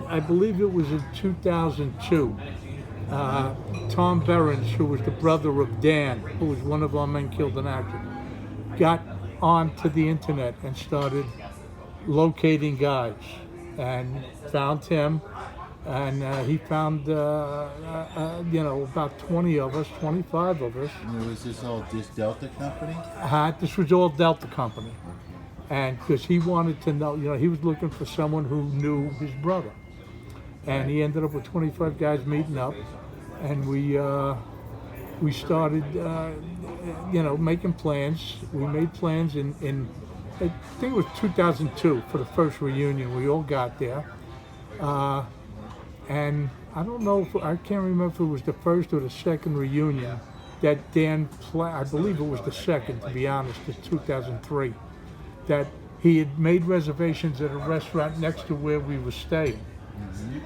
I believe it was in 2002. Tom Behrens, who was the brother of Dan, who was one of our men killed in action, got onto the internet and started locating guys, and found him, and he found about 20 of us, 25 of us. And was this all this Delta company? This was all Delta Company, and because he wanted to know, he was looking for someone who knew his brother, and he ended up with 25 guys meeting up, and we started making plans. We made plans in I think it was 2002 for the first reunion. We all got there, and I don't know I can't remember if it was the first or the second reunion that Dan I believe it was the second, to be honest, in 2003, that he had made reservations at a restaurant next to where we were staying.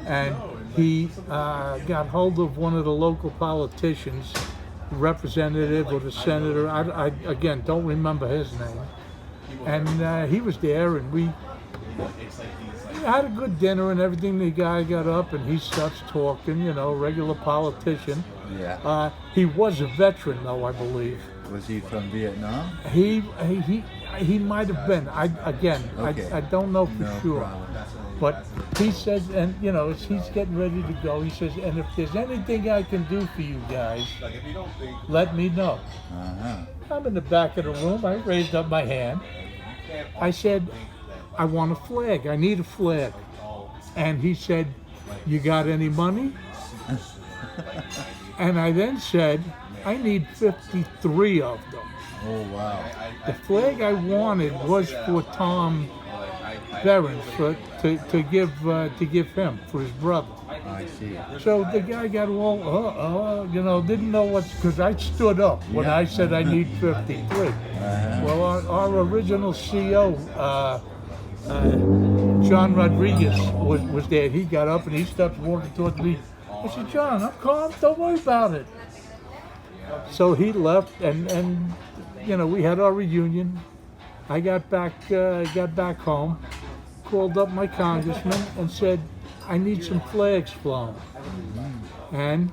And he got hold of one of the local politicians, representative or the senator, I again don't remember his name, and he was there, and we had a good dinner and everything. The guy got up and he starts talking, regular politician. Yeah. He was a veteran, though, I believe. Was he from Vietnam? He might have been. Okay. I don't know for No sure. problem. But he says, and as he's getting ready to go, he says, and if there's anything I can do for you guys, let me know. Uh-huh. I'm in the back of the room. I raised up my hand. I said, I want a flag. I need a flag. And he said, you got any money? And I then said, I need 53 of them. Oh, wow. The flag I wanted was for Tom Behrens, to give him for his brother. I see. So the guy got all, didn't know what, because I stood up when I said I need 53. Uh-huh. Well, our original CO, John Rodriguez, was there. He got up and he started walking towards me. I said, John, I'm calm, don't worry about it. So he left, and we had our reunion. I got back home, called up my congressman and said, I need some flags flown. And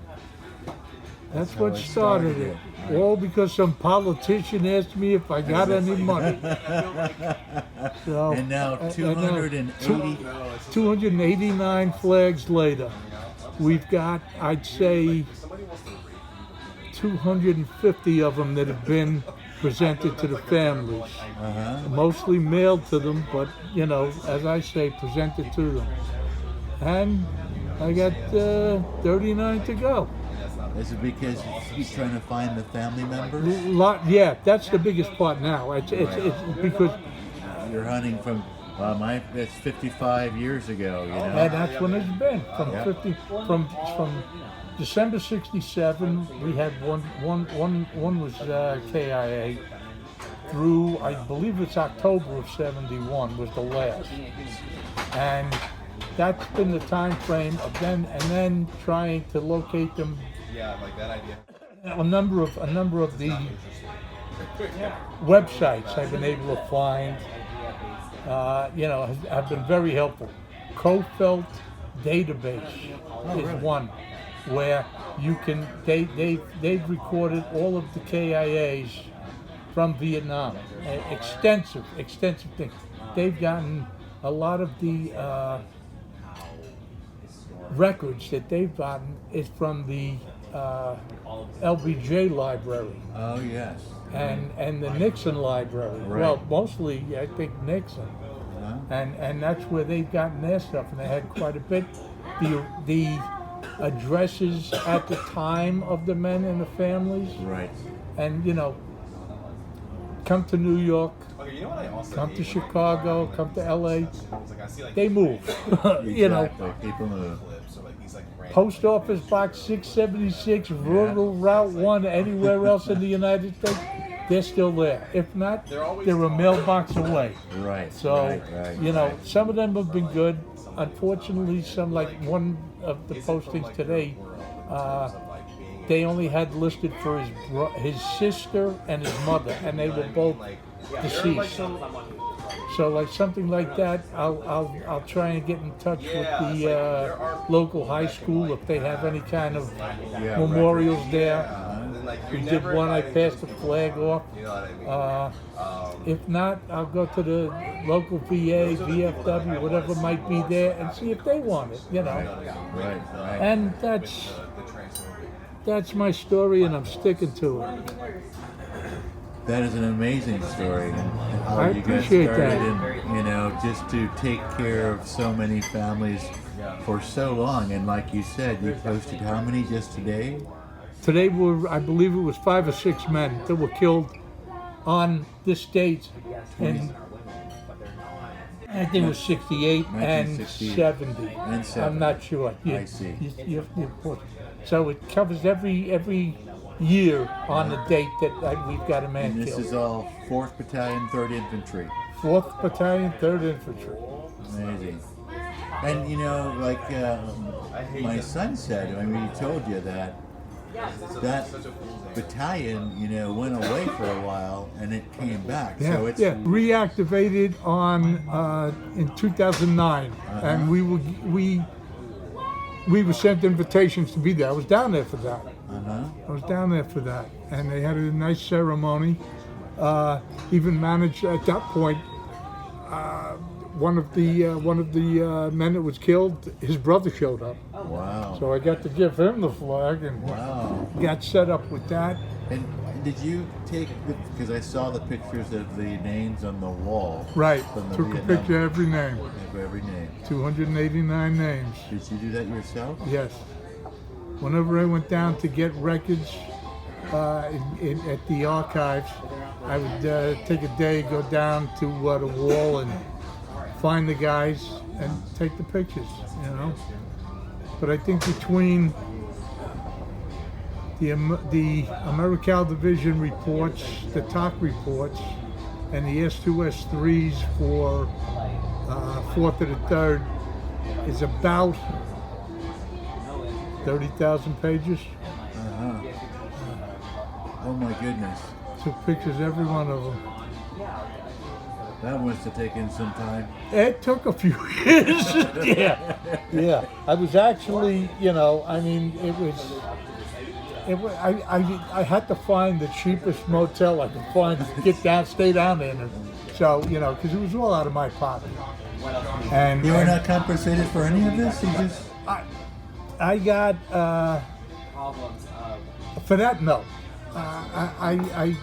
that's what started it. All because some politician asked me if I got any money. So, And now 289 flags later, we've got, I'd say, 250 of them that have been presented to the families. Uh-huh. Mostly mailed to them, but, as I say, presented to them. And I got 39 to go. Is it because he's trying to find the family members? Yeah, that's the biggest part now. It's because You're hunting from, that's 55 years ago, and that's when it's been from Yeah. from December '67. We had one was KIA through, I believe it's October of '71 was the last, and that's been the time frame of then trying to locate them. Yeah, like that idea. A number of the websites I've been able to find, have been very helpful. Cofelt database is one where you can they've recorded all of the KIAs from Vietnam. Extensive things. They've gotten a lot of the records that they've gotten is from the LBJ library. Oh, yes. And the Nixon library. Right. Well, mostly I think Nixon. Huh? And that's where they've gotten their stuff, and they had quite a bit. The addresses at the time of the men and the families, Right. and come to New York, Okay, you know what I also come need? to Chicago, come to LA. Like, I see, like, They move. Exactly. People move. clips or like these like random Post Office Box 676, Rural Route 1, anywhere else in the United States, they're still there. If not, they're a mailbox away. Right. So, right. some of them have been good. Unfortunately, some, like one of the postings today, they only had listed for his sister and his mother, and they were both deceased. So like something like that, I'll try and get in touch with the local high school if they have any kind of Yeah, memorials there. And then, like, We you're did never, one, I like, passed the flag off. You know what I mean? If not, I'll go to the local VA, VFW, whatever might be there, and see if they want it, you know. Right, right. And The transfer. that's my story, and I'm sticking to it. That is an amazing story, and how I you guys appreciate started that. in, just to take care of so many families for so long. And like you said, you posted how many just today? Today, I believe it was 5 or 6 men that were killed on this date, and I think it was 68 and 1968. 70. And 70. I'm not sure. I see. So it covers every year on the date that we've got a man And this killed. is all 4th Battalion, 3rd Infantry. 4th Battalion, 3rd Infantry. Amazing. And like my son said, I mean, he told you that battalion, went away for a while and it came back. Yeah, So it's reactivated in 2009, and we were sent invitations to be there. I was down there for that. I was down there for that, and they had a nice ceremony. Even managed at that point. One of the men that was killed, his brother showed up, Wow. so I got to give him the flag and Wow. got set up with that. And did you take because I saw the pictures of the names on the wall. Right, From the took a Vietnam- picture of every name, Of every name. 289 names. Did you do that yourself? Yes. Whenever I went down to get records at the archives, I would take a day, go down to the wall and find the guys and take the pictures, But I think between the AmeriCal Division reports, the TOC reports, and the S2, S3s for 4th to the 3rd is about 30,000 pages. Oh my goodness. Took pictures, every one of them. That must have taken some time. It took a few years. Yeah. I was actually, I mean, I had to find the cheapest motel I could find to stay down there. So, because it was all out of my pocket. And You were not compensated for any of this? You just I got, for that, no. I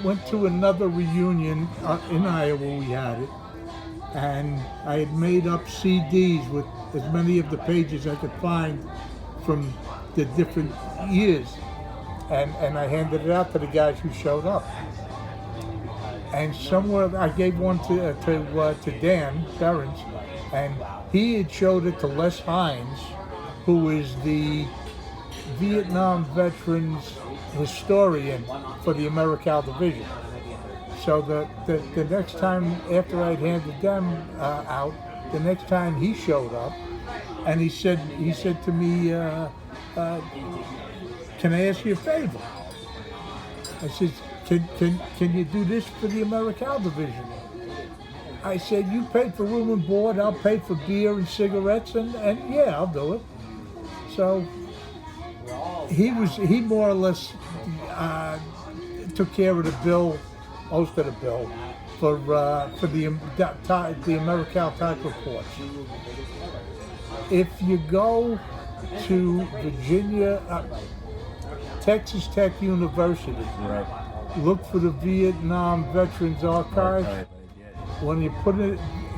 went to another reunion in Iowa, we had it, and I had made up CDs with as many of the pages I could find from the different years, and I handed it out to the guys who showed up. And somewhere I gave one to Dan Behrens, and he had showed it to Les Hines, who is the Vietnam veterans historian for the AmeriCal Division. So the next time after I'd handed them out, the next time he showed up, and he said to me, "Can I ask you a favor?" I said, "Can you do this for the AmeriCal Division?" I said, "You pay for room and board, I'll pay for beer and cigarettes, and yeah, I'll do it." So he more or less took care of the bill, most of the bill, for the AmeriCal TOC reports. If you go to Virginia, Texas Tech University, right. look for the Vietnam Veterans Archive. Archive, When you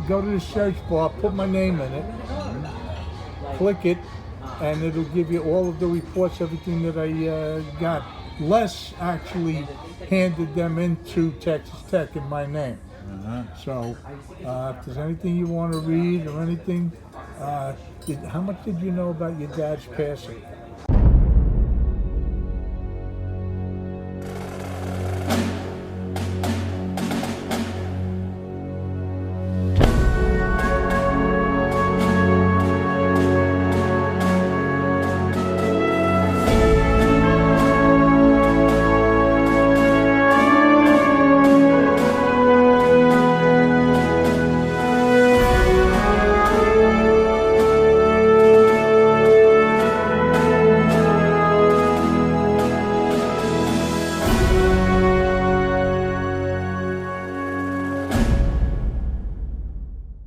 go to the search bar, put my name in it, click it, and it'll give you all of the reports, everything that I got. Les actually handed them into Texas Tech in my name. So if there's anything you want to read or anything, how much did you know about your dad's passing?